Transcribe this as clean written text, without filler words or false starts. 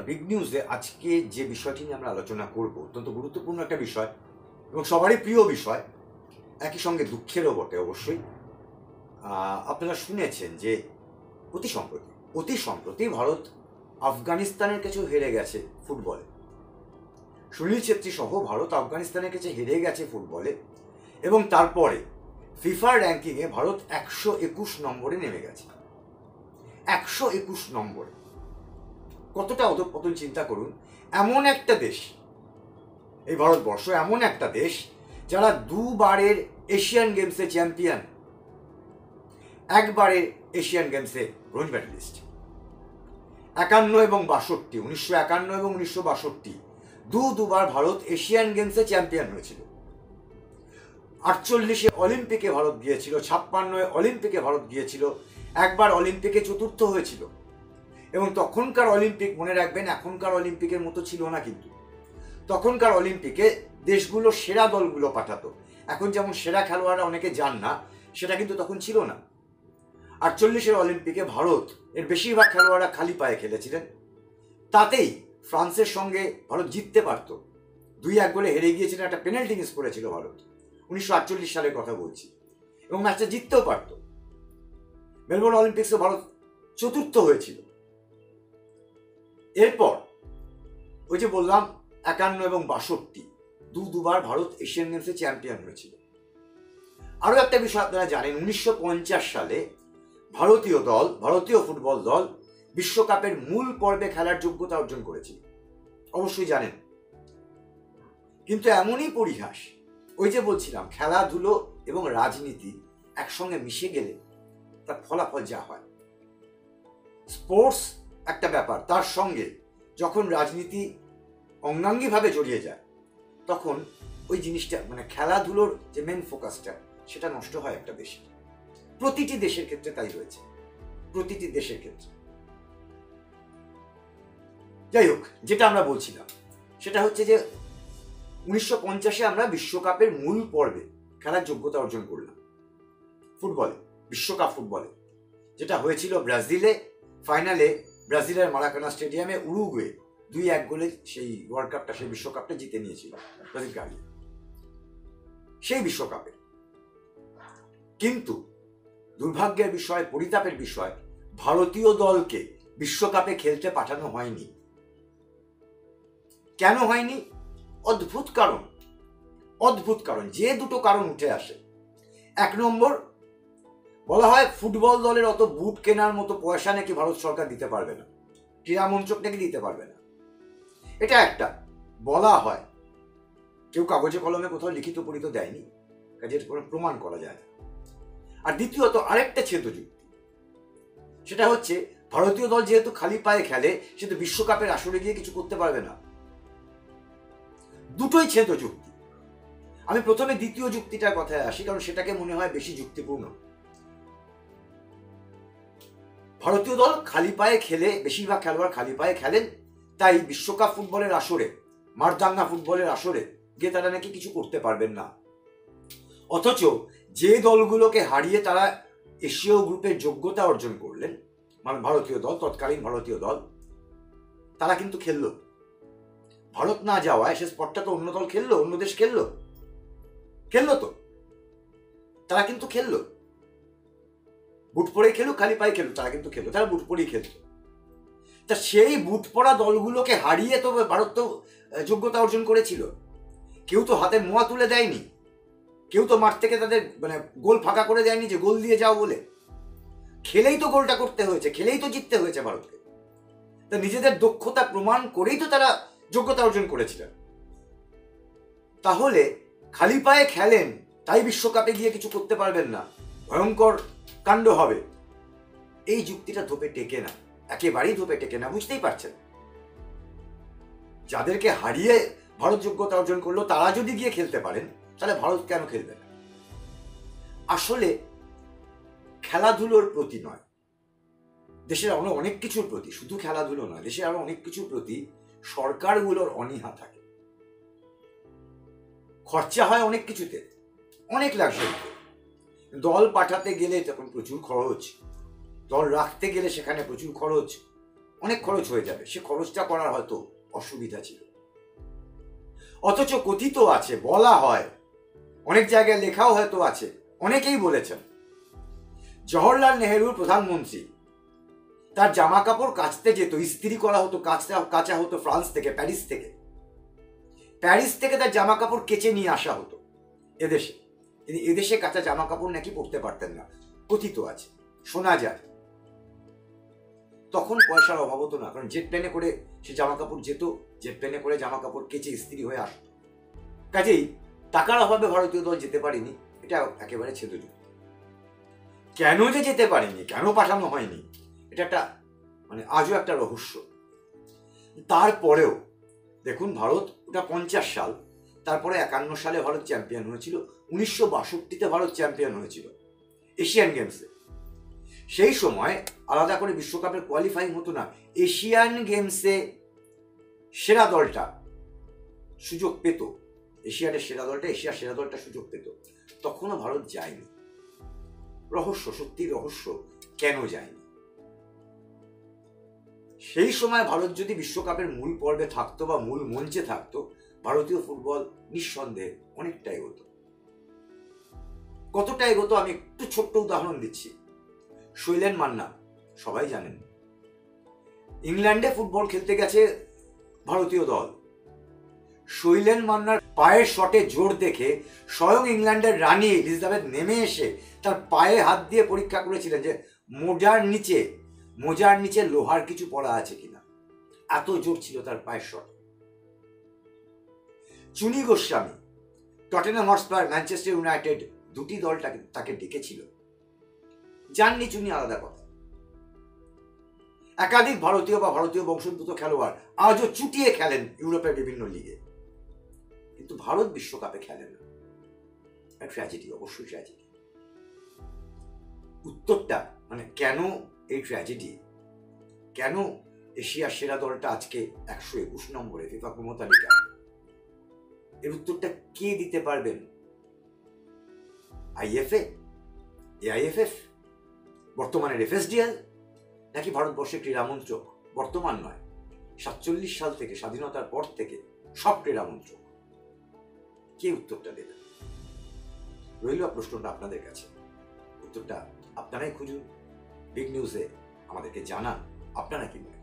Big নিউজে আজকে যে বিষয়টি নিয়ে আমরা আলোচনা করব অত্যন্ত গুরুত্বপূর্ণ একটা বিষয় এবং সবারই প্রিয় বিষয়, একই সঙ্গে দুঃখেরও বটে অবশ্যই। আপনারা শুনেছেন যে অতি সম্প্রতি ভারত আফগানিস্তানের কাছে হেরে গেছে ফুটবলে। সুনীল ছেত্রী সহ ভারত আফগানিস্তানের কাছে হেরে গেছে ফুটবলে এবং তারপরে ফিফার র্যাঙ্কিংয়ে ভারত 121 নম্বরে নেমে গেছে। 121 নম্বরে, কতটা অধঃপতন চিন্তা করুন। এমন একটা দেশ, এই ভারতবর্ষ এমন একটা দেশ যারা দুবারের এশিয়ান গেমসে চ্যাম্পিয়ন, একবারের এশিয়ান গেমসে ব্রোঞ্জ মেডেলিস্ট। 51 এবং 62, 1951 এবং 1962 দুবার ভারত এশিয়ান গেমসে চ্যাম্পিয়ন হয়েছিল। 48-এ অলিম্পিকে ভারত গিয়েছিল, 56-এ অলিম্পিকে ভারত গিয়েছিল, একবার অলিম্পিকে চতুর্থ হয়েছিল। এবং তখনকার অলিম্পিক মনে রাখবেন এখনকার অলিম্পিকের মতো ছিল না, কিন্তু তখনকার অলিম্পিকে দেশগুলো সেরা দলগুলো পাঠাতো। এখন যেমন সেরা খেলোয়াড়রা অনেকে যান না, সেটা কিন্তু তখন ছিল না। 48-এর অলিম্পিকে ভারত এর বেশিরভাগ খেলোয়াড়রা খালি পায়ে খেলেছিলেন, তাতেই ফ্রান্সের সঙ্গে ভারত জিততে পারত। 2-1 গোলে হেরে গিয়েছিলেন, একটা পেনাল্টি মিস করেছিল ভারত, 1948 সালের কথা বলছি, এবং ম্যাচটা জিততেও পারত। মেলবোর্ন অলিম্পিক্সে ভারত চতুর্থ হয়েছিল। এরপর ওই যে বললাম 51 এবং 62 দুবার ভারত এশিয়ান গেমসে চ্যাম্পিয়ন হয়েছিল। আরও একটা বিষয় আপনারা জানেন, 1950 সালে ভারতীয় ফুটবল দল বিশ্বকাপের মূল পর্বে খেলার যোগ্যতা অর্জন করেছিল, অবশ্যই জানেন। কিন্তু এমনই পরিহাস, ওই যে বলছিলাম খেলাধুলো এবং রাজনীতি একসঙ্গে মিশে গেলে তার ফলাফল যা হয়। স্পোর্টস একটা ব্যাপার, তার সঙ্গে যখন রাজনীতি অঙ্গাঙ্গিভাবে জড়িয়ে যায় তখন ওই জিনিসটা মানে খেলাধুলোর যে মেন ফোকাসটা সেটা নষ্ট হয় একটা দেশে। প্রতিটি দেশের ক্ষেত্রে তাই হয়েছে, প্রতিটি দেশের ক্ষেত্রে। যাই হোক, যেটা আমরা বলছিলাম সেটা হচ্ছে যে 1950-এ আমরা বিশ্বকাপের মূল পর্বে খেলার যোগ্যতা অর্জন করলাম ফুটবলে, বিশ্বকাপ ফুটবলে, যেটা হয়েছিল ব্রাজিলে। ফাইনালে ব্রাজিলের মারাকানা স্টেডিয়ামে উরুগুয়ে 2-1 গোলে সেই ওয়ার্ল্ড কাপটা, সেই বিশ্বকাপটা জিতে নিয়েছিল ব্রাজিল গাড়ি সেই বিশ্বকাপে। কিন্তু দুর্ভাগ্যের বিষয়, পরিতাপের বিষয়, ভারতীয় দলকে বিশ্বকাপে খেলতে পাঠানো হয়নি। কেন হয়নি? অদ্ভুত কারণ, যে দুটো কারণ উঠে আসে। 1 নম্বর, বলা হয় ফুটবল দলের অত বুট কেনার মতো পয়সা নাকি ভারত সরকার দিতে পারবে না, ক্রীড়া মন্ত্রক নাকি দিতে পারবে না। এটা একটা বলা হয়, কেউ কাগজে কলমে কোথাও লিখিত পরিত দেয়নি, কাজে কোনো প্রমাণ করা যায় না। আর দ্বিতীয়ত আরেকটা ছেদ যুক্তি, সেটা হচ্ছে ভারতীয় দল যেহেতু খালি পায়ে খেলে সেহেতু বিশ্বকাপের আসরে গিয়ে কিছু করতে পারবে না। দুটোই ছেদ যুক্তি। আমি প্রথমে দ্বিতীয় যুক্তিটার কথায় আসি, কারণ সেটাকে মনে হয় বেশি যুক্তিপূর্ণ। ভারতীয় দল খালি পায়ে খেলে, বেশিরভাগ খেলোয়াড় খালি পায়ে খেলেন, তাই বিশ্বকাপ ফুটবলের আসরে, মারদাঙ্গা ফুটবলের আসরে গিয়ে তারা নাকি কিছু করতে পারবেন না। অথচ যে দলগুলোকে হারিয়ে তারা এশীয় গ্রুপের যোগ্যতা অর্জন করলেন, মানে ভারতীয় দল, তৎকালীন ভারতীয় দল, তারা কিন্তু খেললো। ভারত না যাওয়ায় সে স্পটটা তো অন্য দল খেললো, অন্য দেশ খেললো তো, তারা কিন্তু খেললো। বুট পরে খেলুক, খালি পায়ে খেলুক, তারা কিন্তু খেললো, তারা বুট পরেই খেলতো। তা সেই বুট পরা দলগুলোকে হারিয়ে তো ভারত তো যোগ্যতা অর্জন করেছিল। কেউ তো হাতে মোয়া তুলে দেয়নি, কেউ তো মাঠ থেকে তাদের মানে গোল ফাঁকা করে দেয়নি যে গোল দিয়ে যাও বলে। খেলেই তো গোলটা করতে হয়েছে, খেলেই তো জিততে হয়েছে ভারতকে। তা নিজেদের দক্ষতা প্রমাণ করেই তো তারা যোগ্যতা অর্জন করেছিলেন। তাহলে খালি পায়ে খেলেন তাই বিশ্বকাপে গিয়ে কিছু করতে পারবেন না, ভয়ঙ্কর কাণ্ড হবে, এই যুক্তিটা ধোপে টেকে না, একেবারেই ধোপে টেকে না। বুঝতেই পারছেন, যাদেরকে হারিয়ে ভারত যোগ্যতা অর্জন করলো তারা যদি গিয়ে খেলতে পারেন তাহলে ভারত কেন খেলবে না? আসলে খেলাধুলোর প্রতি নয়, দেশের আরো অনেক কিছুর প্রতি, শুধু খেলাধুলো নয়, দেশের আরো অনেক কিছুর প্রতি সরকারগুলোর অনীহা থাকে। খরচা হয় অনেক কিছুতে, অনেক লাক্সারিতে। দল পাঠাতে গেলে তখন প্রচুর খরচ, দল রাখতে গেলে সেখানে প্রচুর খরচ, অনেক খরচ হয়ে যাবে, সে খরচটা করার হয়তো অসুবিধা ছিল। অথচ কথিত আছে, বলা হয়, অনেক জায়গায় লেখাও হয়তো আছে, অনেকেই বলেছেন, জওহরলাল নেহেরুর প্রধানমন্ত্রী তার জামা কাপড় কাচতে যেত, ইস্ত্রি করা হতো, কাচা হতো ফ্রান্স থেকে, প্যারিস থেকে তার জামা কাপড় কেচে নিয়ে আসা হতো এদেশে। তিনি এদেশে কাঁচা জামা কাপড় নাকি পরতে পারতেন না, কথিত আছে, শোনা যায়। তখন পয়সার অভাব হতো না, কারণ জেট প্লেনে করে সে জামা কাপড় যেত, জেট প্লেনে করে জামা কাপড় কেচে ইস্ত্রি হয়ে আসতো। কাজেই টাকার অভাবে ভারতীয় দল যেতে পারেনি, এটা একেবারে ছেদযুক্ত। কেন যে যেতে পারেনি, কেন পাঠানো হয়নি, এটা একটা আজও একটা রহস্য। তারপরেও দেখুন, ভারত, ওটা 50 সাল, তারপরে 51 সালে ভারত চ্যাম্পিয়ন হয়েছিল, 1962-তে ভারত চ্যাম্পিয়ন হয়েছিল এশিয়ান গেমসে। সেই সময় আলাদা করে বিশ্বকাপের কোয়ালিফাইং হতো না, এশিয়ান গেমসে সেরা দলটা সুযোগ পেত, এশিয়ার সেরা দলটা সুযোগ পেত। তখনও ভারত যায়নি। রহস্য, সত্যি রহস্য, কেন যায়নি? সেই সময় ভারত যদি বিশ্বকাপের মূল পর্বে থাকতো বা মূল মঞ্চে থাকতো, ভারতীয় ফুটবল নিঃসন্দেহে অনেকটাই হতো। কতটা এগোতো আমি একটু ছোট্ট উদাহরণ দিচ্ছি। শৈলেন মান্না, সবাই জানেন, ইংল্যান্ডে ফুটবল খেলতে গেছে ভারতীয় দল। শৈলেন মান্নার পায়ের শটে জোর দেখে স্বয়ং ইংল্যান্ডের রানী এলিজাবেথ নেমে এসে তার পায়ে হাত দিয়ে পরীক্ষা করেছিলেন যে মোজার নিচে লোহার কিছু পড়া আছে কিনা, এত জোর ছিল তার পায়ের shot. Chuni Goswami, Tottenham Hotspur, Manchester United, দুটি দল তাকে ডেকেছিল, জাননি চুনি, আলাদা কথা। একাধিক ভারতীয় বা ভারতীয় বংশোদ্ভূত খেলোয়াড় আজও চুটিয়ে খেলেন ইউরোপের বিভিন্ন লিগে, কিন্তু ভারত বিশ্বকাপে খেলেন না। ট্র্যাজেডি, অবশ্যই ট্র্যাজেডি। উত্তরটা কেন এই ট্র্যাজেডি, কেন এশিয়ার সেরা দলটা আজকে 121 নম্বরে ফিফা ক্রম তালিকা, এর উত্তরটা কে দিতে পারবেন? আইএফএ, এআইএফএফ, বর্তমানের এফএসডিএল, নাকি ভারতবর্ষের ক্রীড়া মন্ত্রক? বর্তমান নয়, 47 সাল থেকে, স্বাধীনতার পর থেকে সব ক্রীড়া মন্ত্রক। কে উত্তরটা দেবে? রইল প্রশ্নটা আপনাদের কাছে, উত্তরটা আপনারাই খুঁজুন, বিগ নিউজে আমাদেরকে জানান আপনারা কি মনে